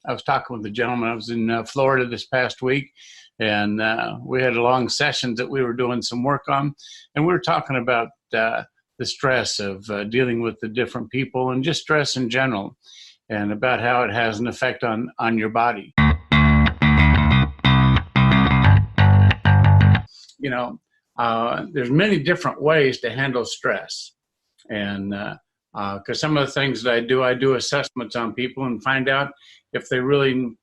I was talking with a gentleman. I was in Florida this past week, and we had long sessions that we were doing some work on, and we were talking about the stress of dealing with the different people and just stress in general, and about how it has an effect on your body. You know, there's many different ways to handle stress, and because some of the things that I do assessments on people and find out if they really,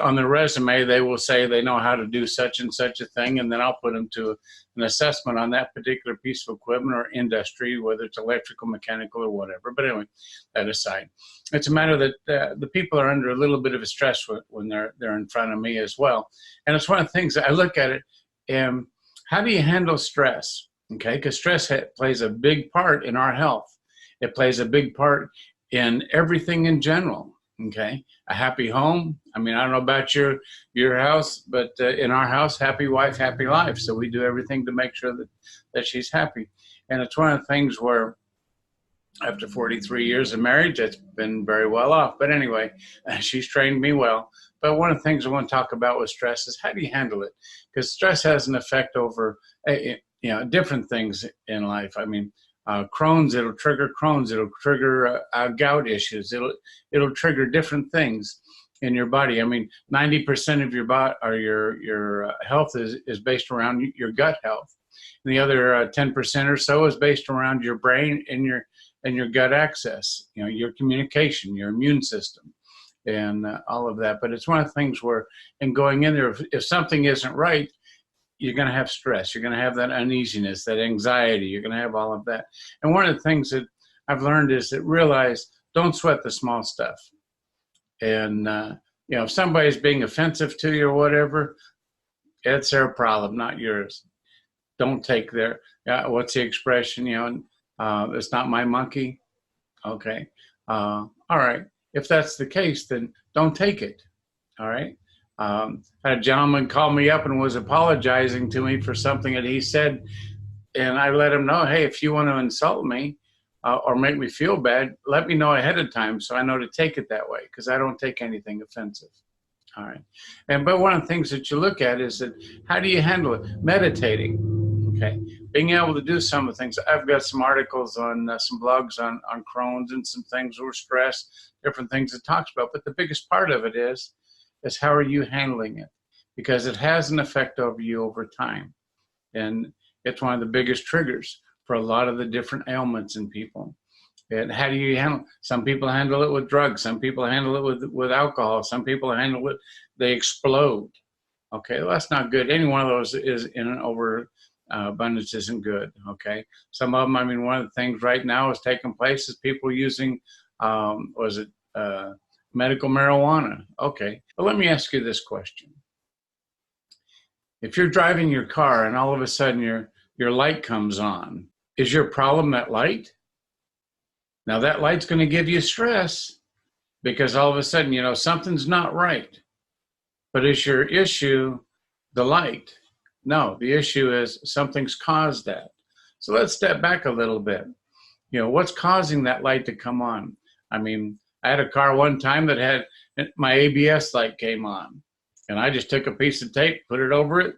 on their resume, they will say they know how to do such and such a thing, and then I'll put them to an assessment on that particular piece of equipment or industry, whether it's electrical, mechanical, or whatever. But anyway, that aside, it's a matter that the people are under a little bit of a stress when they're in front of me as well. And it's one of the things that I look at it, and how do you handle stress? Okay, because stress plays a big part in our health. It plays a big part in everything in general. Okay, a happy home. I mean, I don't know about your house, but in our house, happy wife, happy life. So we do everything to make sure that she's happy. And it's one of the things where after 43 years of marriage, it's been very well off. But anyway, she's trained me well. But one of the things I want to talk about with stress is how do you handle it? Because stress has an effect over different things in life. I mean, Crohn's, it'll trigger Crohn's, it'll trigger gout issues, it'll trigger different things in your body. I mean, 90% of your body or your health is based around your gut health. And the other 10% or so is based around your brain and your gut access, your communication, your immune system, and all of that. But it's one of the things where, in going in there, if something isn't right, you're going to have stress. You're going to have that uneasiness, that anxiety. You're going to have all of that. And one of the things that I've learned is that realize, don't sweat the small stuff. And, if somebody's being offensive to you or whatever, it's their problem, not yours. Don't take their, what's the expression, it's not my monkey. Okay. All right. If that's the case, then don't take it. All right. A gentleman called me up and was apologizing to me for something that he said, and I let him know, hey, if you want to insult me or make me feel bad, let me know ahead of time so I know to take it that way, because I don't take anything offensive. All right. But one of the things that you look at is that how do you handle it? Meditating. Okay. Being able to do some of the things. I've got some articles on some blogs on Crohn's and some things over stress, different things it talks about. But the biggest part of it is how are you handling it? Because it has an effect over you over time. And it's one of the biggest triggers for a lot of the different ailments in people. And how do you handle it? Some people handle it with drugs. Some people handle it with alcohol. Some people handle it, they explode. Okay, well, that's not good. Any one of those is in an abundance isn't good. Okay, some of them, I mean, one of the things right now is taking place is people using, medical marijuana. Okay, but let me ask you this question. If you're driving your car and all of a sudden your light comes on, is your problem that light? Now that light's going to give you stress because all of a sudden, something's not right. But is your issue the light? No, the issue is something's caused that. So let's step back a little bit. What's causing that light to come on? I mean, I had a car one time that had my ABS light came on, and I just took a piece of tape, put it over it.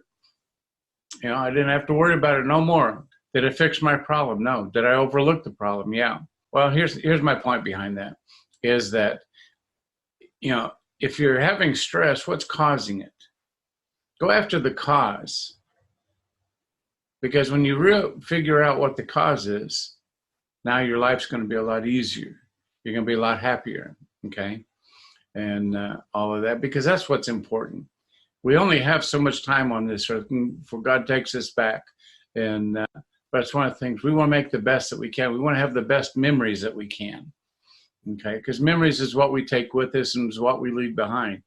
I didn't have to worry about it no more. Did it fix my problem? No. Did I overlook the problem? Yeah. Well, here's my point behind that, is that, if you're having stress, what's causing it? Go after the cause. Because when you figure out what the cause is, now your life's going to be a lot easier. You're going to be a lot happier, okay? And all of that, because that's what's important. We only have so much time on this earth before God takes us back. And but it's one of the things, we want to make the best that we can. We want to have the best memories that we can, okay? Because memories is what we take with us and is what we leave behind.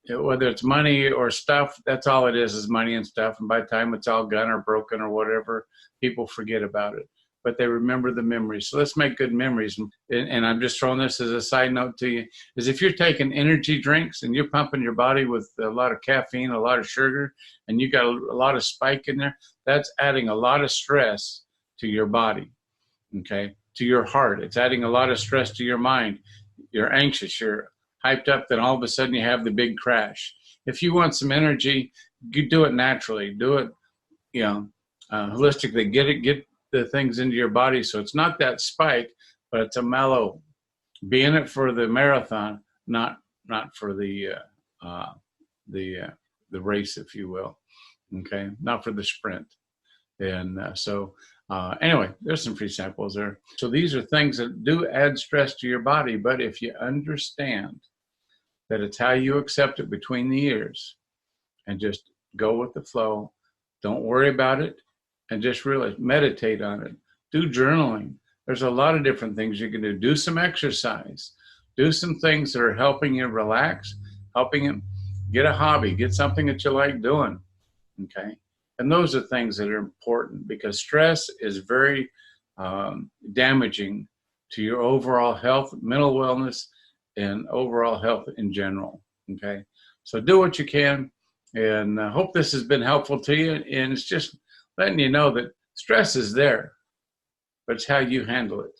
Whether it's money or stuff, that's all it is money and stuff. And by the time it's all gone or broken or whatever, people forget about it. But they remember the memories. So let's make good memories. And I'm just throwing this as a side note to you, is if you're taking energy drinks and you're pumping your body with a lot of caffeine, a lot of sugar, and you got a lot of spike in there, that's adding a lot of stress to your body, okay, to your heart. It's adding a lot of stress to your mind. You're anxious. You're hyped up, then all of a sudden you have the big crash. If you want some energy, you do it naturally. Do it, holistically. Get the things into your body so it's not that spike, but it's a mellow. Be in it for the marathon, not for the race, if you will. Okay, not for the sprint. And anyway, there's some free samples there. So these are things that do add stress to your body, but if you understand that it's how you accept it between the ears and just go with the flow, don't worry about it, and just really meditate on it. Do journaling. There's a lot of different things you can do. Do some exercise. Do some things that are helping you relax, helping you get a hobby, get something that you like doing, okay? And those are things that are important because stress is very damaging to your overall health, mental wellness, and overall health in general, okay? So do what you can, and I hope this has been helpful to you, and it's just letting you know that stress is there, but it's how you handle it.